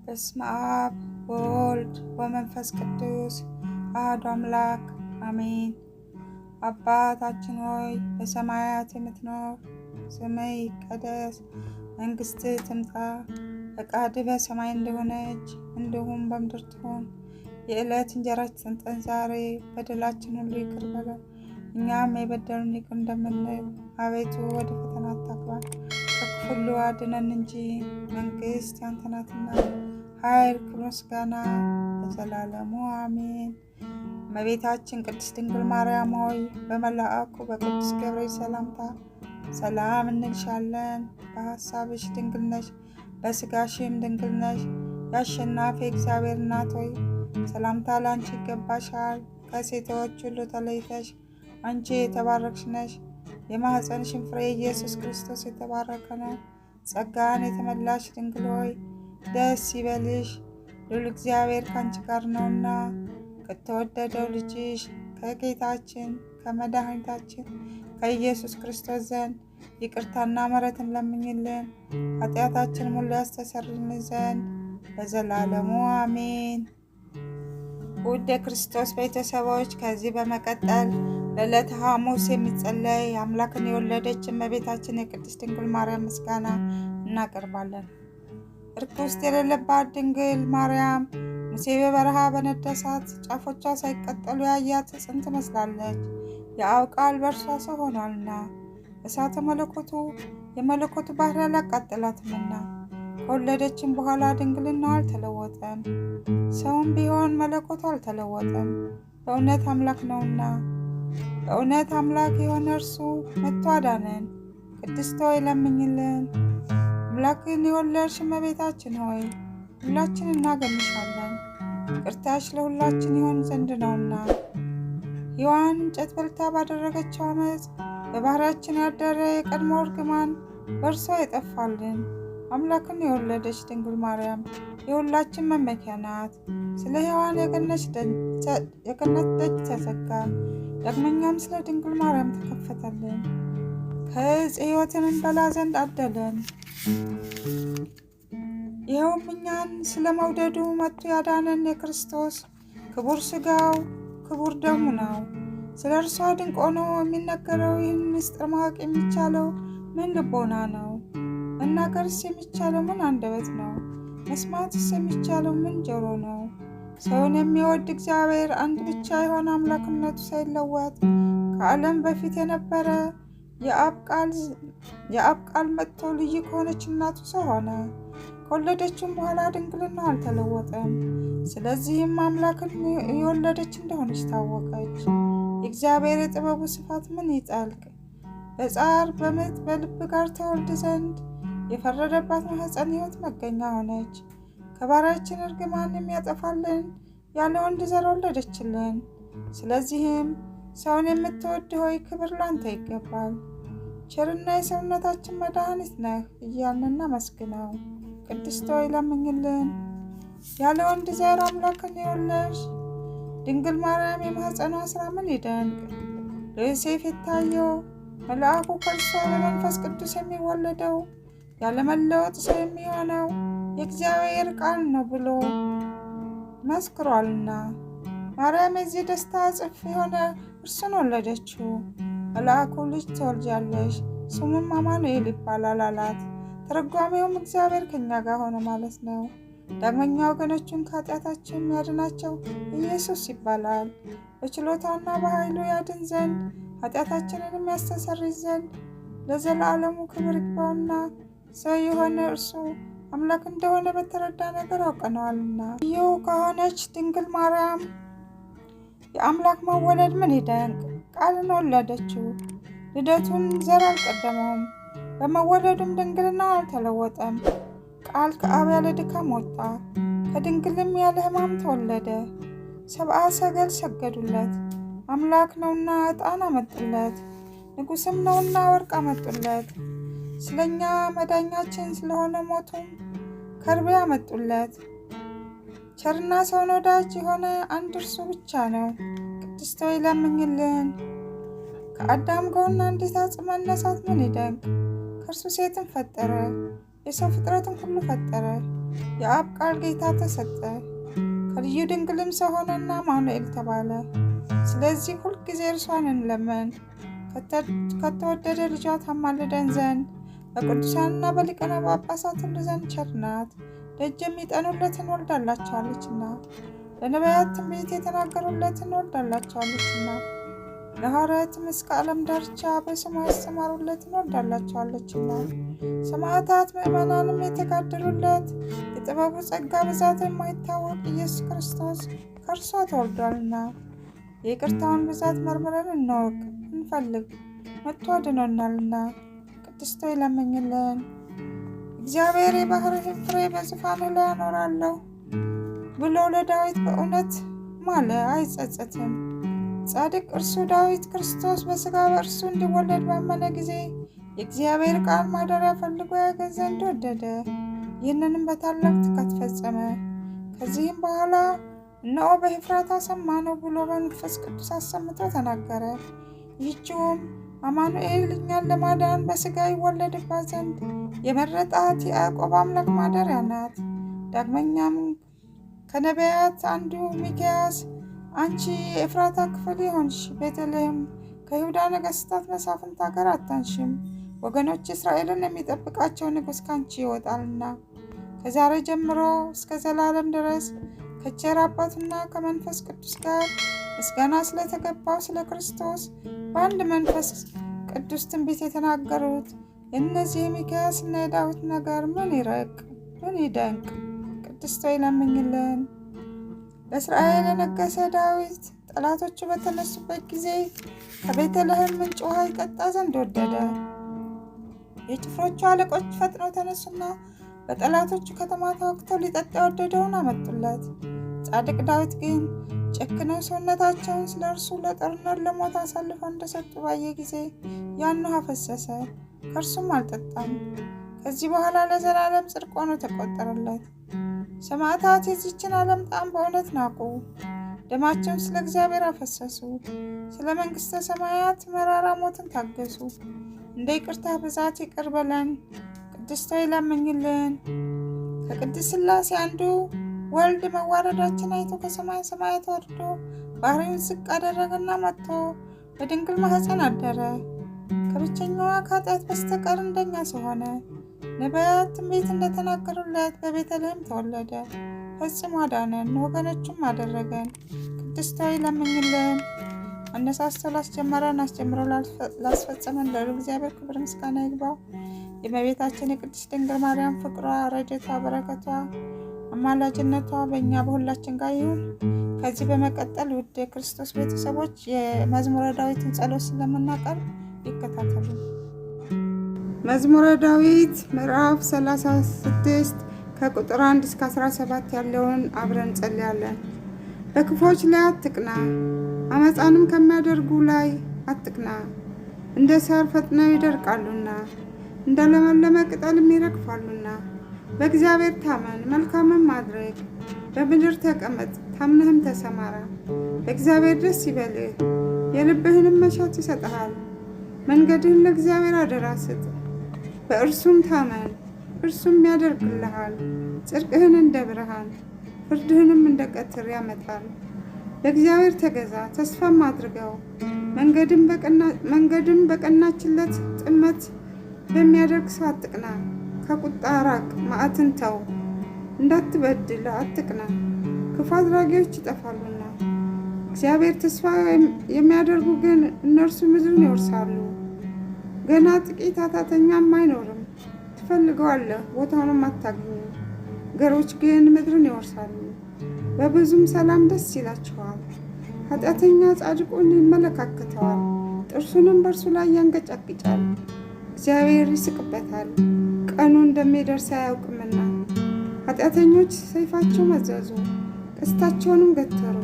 በስመ አብ ወወልድ ወመንፈስ ቅዱስ አሐዱ አምላክ አሜን። አባታችን ሆይ በሰማያት የምትኖር፣ ስምህ ይቀደስ፣ መንግሥትህ ትምጣ፣ ፈቃድህ በሰማይ እንደሆነች እንዲሁም በምድር ትሁን። የዕለት እንጀራችንን ስጠን ዛሬ፣ በደላችንን ሁሉ ይቅር በለን እኛም የበደሉንን ይቅር እንደምንል፣ አቤቱ ወደ ፈተና አታግባን ከክፉ ሁሉ አድነን እንጂ መንግሥት ያንተ ናትና፣ ኃይል፣ ክብር፣ ምስጋና ለዘላለሙ አሜን። እመቤታችን ቅድስት ድንግል ማርያም ሆይ በመልአኩ በቅዱስ ገብርኤል ሰላምታ ሰላም እንልሻለን። በሐሳብሽ ድንግል ነሽ፣ በሥጋሽም ድንግል ነሽ። የአሸናፊ እግዚአብሔር እናት ሆይ ሰላምታ ላንቺ ይገባሻል። ከሴቶች ሁሉ ተለይተሽ አንቺ የተባረክሽ ነሽ። የማኅፀንሽን ፍሬ ኢየሱስ ክርስቶስ የተባረከ ነው። ጸጋን የተመላሽ ድንግል ሆይ ደስ ይበልሽ፣ ልዑል እግዚአብሔር ካንቺ ጋር ነውና ከተወደደው ልጅሽ ከጌታችን ከመድኃኒታችን ከኢየሱስ ክርስቶስ ዘንድ ይቅርታና ምሕረትን ለምኝልን ኃጢአታችን ሁሉ ያስተሰርይልን ዘንድ ለዘላለሙ አሜን። ውድ የክርስቶስ ቤተሰቦች፣ ከዚህ በመቀጠል በዕለተ ሐሙስ የሚጸለይ አምላክን የወለደች እመቤታችን የቅድስት ድንግል ማርያም ምስጋና እናቀርባለን። ርኩሰት የሌለባት ድንግል ማርያም ሙሴ በበረሃ በነደ እሳት ጫፎቿ ሳይቀጠሉ ያያት ጽን ትመስላለች። የአብ ቃል በእርሷ ሰው ሆኗልና እሳተ መለኮቱ የመለኮቱ ባህሪ አላቃጠላትምና ከወለደችም በኋላ ድንግልናዋ አልተለወጠም። ሰውም ቢሆን መለኮቱ አልተለወጠም፣ በእውነት አምላክ ነውና። በእውነት አምላክ የሆነ እርሱ መጥቶ አዳነን። ቅድስት ሆይ ለምኝልን። አምላክን የወለድሽ እመቤታችን ሆይ ሁላችን እናገንሻለን፣ ይቅርታሽ ለሁላችን ይሆን ዘንድ ነውና። ሔዋን እንጨት በልታ ባደረገችው ዓመፅ በባህሪያችን ያደረ የቀድሞ እርግማን በእርሷ ይጠፋልን። አምላክን የወለደች ድንግል ማርያም የሁላችን መመኪያ ናት። ስለ ሔዋን የገነት ደጅ ተዘጋ፣ ዳግመኛም ስለ ድንግል ማርያም ተከፈተልን። ከዕፀ ሕይወትን እንበላ ዘንድ አደለን። ይኸውም እኛን ስለ መውደዱ መጥቶ ያዳነን የክርስቶስ ክቡር ሥጋው ክቡር ደሙ ነው። ስለ እርሷ ድንቅ ሆኖ የሚነገረው ይህን ምስጢር ማወቅ የሚቻለው ምን ልቦና ነው? መናገርስ የሚቻለው ምን አንደበት ነው? መስማትስ የሚቻለው ምን ጆሮ ነው? ሰውን የሚወድ እግዚአብሔር አንድ ብቻ የሆነ አምላክነቱ ሳይለወጥ ከዓለም በፊት የነበረ የአብ ቃል መጥቶ ልዩ ከሆነች እናቱ ሰው ሆነ። ከወለደችም በኋላ ድንግልና አልተለወጠም። ስለዚህም አምላክን የወለደች እንደሆነች ታወቀች። የእግዚአብሔር የጥበቡ ስፋት ምን ይጠልቅ! በጻር በምጥ በልብ ጋር ተወልድ ዘንድ የፈረደባት ማኅፀን ሕይወት መገኛ ሆነች። ከባሪያችን እርግማን የሚያጠፋልን ያለ ወንድ ዘር ወለደችልን። ስለዚህም ሰውን የምትወድ ሆይ ክብር ላንተ ይገባል። ቸርና የሰውነታችን መድኃኒት ነህ እያልን እናመስግነው። ቅድስት ሆይ ለምኝልን። ያለ ወንድ ዘር አምላክን የወለድሽ ድንግል ማርያም የማኅፀኗ ሥራ ምን ይደንቅ! ለዮሴፍ የታየው መልአኩ ከእርሷ በመንፈስ ቅዱስ የሚወለደው ያለመለወጥ ሰው የሚሆነው የእግዚአብሔር ቃል ነው ብሎ መስክሯልና። ማርያም የዚህ ደስታ እጥፍ የሆነ እርሱን ወለደችው። መልአኩ ልጅ ትወልጃለሽ፣ ስሙም አማኑኤል ይባላል አላት። ተረጓሚውም እግዚአብሔር ከኛ ጋር ሆነ ማለት ነው። ዳግመኛ ወገኖቹን ከኃጢአታቸው የሚያድናቸው ኢየሱስ ይባላል። በችሎታና በኃይሉ ያድን ዘንድ ኃጢአታችንን የሚያስተሰርይ ዘንድ ለዘላለሙ ክብር ይግባውና ሰው የሆነ እርሱ አምላክ እንደሆነ በተረዳ ነገር አውቀነዋልና። ልዩ ከሆነች ድንግል ማርያም የአምላክ መወለድ ምን ይደንቅ! ቃልን ወለደችው፣ ልደቱን ዘር አልቀደመውም፣ በመወለዱም ድንግልና አልተለወጠም። ቃል ከአብ ያለ ድካም ወጣ፣ ከድንግልም ያለ ሕማም ተወለደ። ሰብአ ሰገል ሰገዱለት። አምላክ ነውና ዕጣን አመጡለት፣ ንጉሥም ነውና ወርቅ አመጡለት። ስለኛ መዳኛችን ስለሆነ ሞቱም ከርቤ አመጡለት። ቸርና ሰውን ወዳጅ የሆነ አንድ እርሱ ብቻ ነው። ቅድስት ሆይ ለምኝልን። ከአዳም ጎን አንዲት አጽም መነሳት ምን ይደንቅ! ከእርሱ ሴትን ፈጠረ፣ የሰው ፍጥረትን ሁሉ ፈጠረ። የአብ ቃል ጌታ ተሰጠ፣ ከልዩ ድንግልም ሰው ሆነና አማኑኤል ተባለ። ስለዚህ ሁልጊዜ እርሷን እንለመን፣ ከተወደደ ልጇ ታማልደን ዘንድ በቅዱሳንና በሊቃነ ጳጳሳት ሁሉ ዘንድ ቸር ናት። ደጅ የሚጠኑለትን ወልዳላቸዋለችና፣ ለነቢያት ትንቢት የተናገሩለትን ወልዳላቸዋለችና፣ ለሐዋርያትም እስከ ዓለም ዳርቻ በስሟ ያስተማሩለትን ወልዳላቸዋለችና፣ ሰማዕታት ምዕመናንም የተጋደሉለት የጥበቡ ጸጋ ብዛት የማይታወቅ ኢየሱስ ክርስቶስ ከእርሷ ተወልዷልና፣ የይቅርታውን ብዛት መርምረን እንወቅ እንፈልግ፣ መጥቶ አድኖናልና። ቅድስት ሆይ ለምኝልን። እግዚአብሔር የባሕርይህን ፍሬ በዙፋንህ ላይ አኖራለሁ ብሎ ለዳዊት በእውነት ማለ፣ አይጸጸትም። ጻድቅ እርሱ ዳዊት ክርስቶስ በሥጋ በእርሱ እንዲወለድ ባመነ ጊዜ የእግዚአብሔር ቃል ማደሪያ ፈልጎ ያገኝ ዘንድ ወደደ። ይህንንም በታላቅ ትጋት ፈጸመ። ከዚህም በኋላ እነሆ በኤፍራታ ሰማነው ብሎ በመንፈስ ቅዱስ አሰምቶ ተናገረ። ይህችውም አማኑኤል እኛን ለማዳን በሥጋ ይወለድባት ዘንድ የመረጣት የያዕቆብ አምላክ ማደሪያ ናት። ዳግመኛም ከነቢያት አንዱ ሚክያስ አንቺ የኤፍራታ ክፍል የሆንሽ ቤተልሔም ከይሁዳ ነገሥታት መሳፍንት ሀገር አታንሽም፣ ወገኖች እስራኤልን የሚጠብቃቸው ንጉሥ ካንቺ ይወጣልና ከዛሬ ጀምሮ እስከ ዘላለም ድረስ ከቸር አባቱና ከመንፈስ ቅዱስ ጋር ምስጋና ስለተገባው ስለ ክርስቶስ በአንድ መንፈስ ቅዱስ ትንቢት የተናገሩት የእነዚህ የሚክያስና የዳዊት ነገር ምን ይረቅ ምን ይደንቅ። ቅድስት ሆይ ለምኝልን። በእስራኤል የነገሰ ዳዊት ጠላቶቹ በተነሱበት ጊዜ ከቤተልሔም ምንጭ ውሃ ይጠጣ ዘንድ ወደደ። የጭፍሮቹ አለቆች ፈጥነው ተነሱና በጠላቶቹ ከተማ ተወግተው ሊጠጣ የወደደውን አመጡለት። ጻድቅ ዳዊት ግን ጨክነው ሰውነታቸውን ስለ እርሱ ለጦርነት ለሞት አሳልፈው እንደሰጡ ባየ ጊዜ ያን ውሃ ፈሰሰ፣ ከእርሱም አልጠጣም። ከዚህ በኋላ ለዘላለም ጽድቅ ሆኖ ተቆጠረለት። ሰማዕታት የዚችን ዓለም ጣዕም በእውነት ናቁ፣ ደማቸውን ስለ እግዚአብሔር አፈሰሱ፣ ስለ መንግሥተ ሰማያት መራራ ሞትን ታገሱ። እንደ ይቅርታ ብዛት ይቅር በለን። ቅድስት ሆይ ለምኝልን። ከቅድስት ሥላሴ አንዱ ወልድ መዋረዳችን አይቶ ከሰማይ ሰማያት ወርዶ ባሕርዩን ዝቅ አደረገና መጥቶ በድንግል ማኅፀን አደረ። ከብቸኛዋ ከኃጢአት በስተቀር እንደኛ ሰው ሆነ። ነቢያት ትንቢት እንደተናገሩለት በቤተልሔም ተወለደ። ፈጽሞ አዳነን፣ ወገኖቹም አደረገን። ቅድስት ሆይ ለምኝልን። አነሳስቶ ላስጀመረን አስጀምሮ ላስፈጸመን ለልዑል እግዚአብሔር ክብር ምስጋና ይግባው። የእመቤታችን የቅድስት ድንግል ማርያም ፍቅሯ፣ ረድኤቷ፣ በረከቷ፣ አማላጅነቷ በእኛ በሁላችን ጋር ይሁን። ከዚህ በመቀጠል ውድ የክርስቶስ ቤተሰቦች የመዝሙረ ዳዊትን ጸሎት ስለምናቀርብ ይከታተሉ። መዝሙረ ዳዊት ምዕራፍ 36 ከቁጥር 1 እስከ 17 ያለውን አብረን እንጸልያለን። በክፎች ላይ አትቅና፣ አመፃንም ከሚያደርጉ ላይ አትቅና። እንደ ሳር ፈጥነው ይደርቃሉና እንደ ለመለመ ቅጠልም ይረግፋሉና። በእግዚአብሔር ታመን፣ መልካምም ማድረግ። በምድር ተቀመጥ፣ ታምነህም ተሰማራ። በእግዚአብሔር ደስ ይበልህ፣ የልብህንም መሻት ይሰጥሃል። መንገድህን ለእግዚአብሔር አደራ ስጥ፣ በእርሱም ታመን፣ እርሱም ያደርግልሃል። ጽድቅህን እንደ ብርሃን፣ ፍርድህንም እንደ ቀትር ያመጣል። ለእግዚአብሔር ተገዛ፣ ተስፋም አድርገው። መንገድም በቀናችለት ጥመት በሚያደርግ ሰው አትቅና። ከቁጣ ራቅ፣ መዓትን ተው። እንዳትበድል አትቅና፣ ክፉ አድራጊዎች ይጠፋሉና። እግዚአብሔር ተስፋ የሚያደርጉ ግን እነርሱ ምድርን ይወርሳሉ። ገና ጥቂት ኃጢአተኛም አይኖርም። ትፈልገዋለህ፣ ቦታውንም አታገኙ። ገሮች ግን ምድርን ይወርሳሉ፣ በብዙም ሰላም ደስ ይላቸዋል። ኃጢአተኛ ጻድቁን ይመለካከተዋል፣ ጥርሱንም በእርሱ ላይ ያንገጫግጫል። እግዚአብሔር ይስቅበታል፣ ቀኑ እንደሚደርስ አያውቅምና። ኃጢአተኞች ሰይፋቸው መዘዙ፣ ቀስታቸውንም ገተሩ።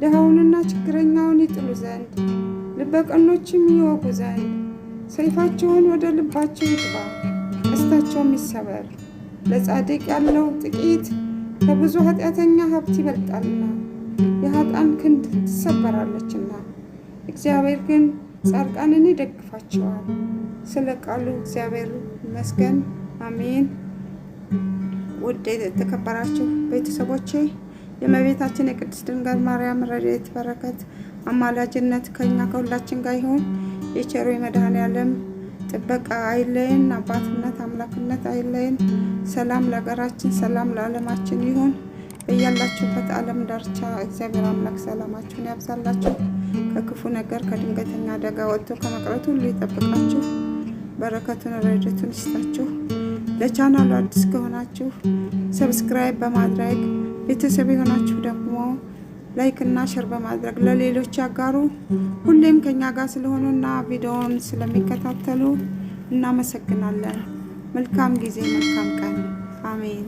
ድሃውንና ችግረኛውን ይጥሉ ዘንድ ልበቀኖችም ይወጉ ዘንድ ሰይፋቸውን ወደ ልባቸው ይግባ፣ ቀስታቸውም ይሰበር። ለጻድቅ ያለው ጥቂት ከብዙ ኃጢአተኛ ሀብት ይበልጣልና፣ የኃጥአን ክንድ ትሰበራለችና። እግዚአብሔር ግን ጻድቃንን ይደግፋቸዋል። ስለ ቃሉ እግዚአብሔር ይመስገን። አሜን። ውድ የተከበራችሁ ቤተሰቦቼ የእመቤታችን የቅድስት ድንግል ማርያም ረድኤት በረከት አማላጅነት ከኛ ከሁላችን ጋር ይሁን። የቸሩ መድኃኔዓለም ጥበቃ አይለየን። አባትነት አምላክነት አይለየን። ሰላም ለሀገራችን፣ ሰላም ለዓለማችን ይሁን። በያላችሁበት ዓለም ዳርቻ እግዚአብሔር አምላክ ሰላማችሁን ያብዛላችሁ። ከክፉ ነገር ከድንገተኛ አደጋ ወጥቶ ከመቅረቱ ሁሉ ይጠብቃችሁ። በረከቱን ረድኤቱን ይስጣችሁ። ለቻናሉ አዲስ ከሆናችሁ ሰብስክራይብ በማድረግ ቤተሰብ የሆናችሁ ደግሞ ላይክ እና ሼር በማድረግ ለሌሎች ያጋሩ። ሁሌም ከኛ ጋር ስለሆኑና ቪዲዮውን ስለሚከታተሉ እናመሰግናለን። መልካም ጊዜ፣ መልካም ቀን። አሜን።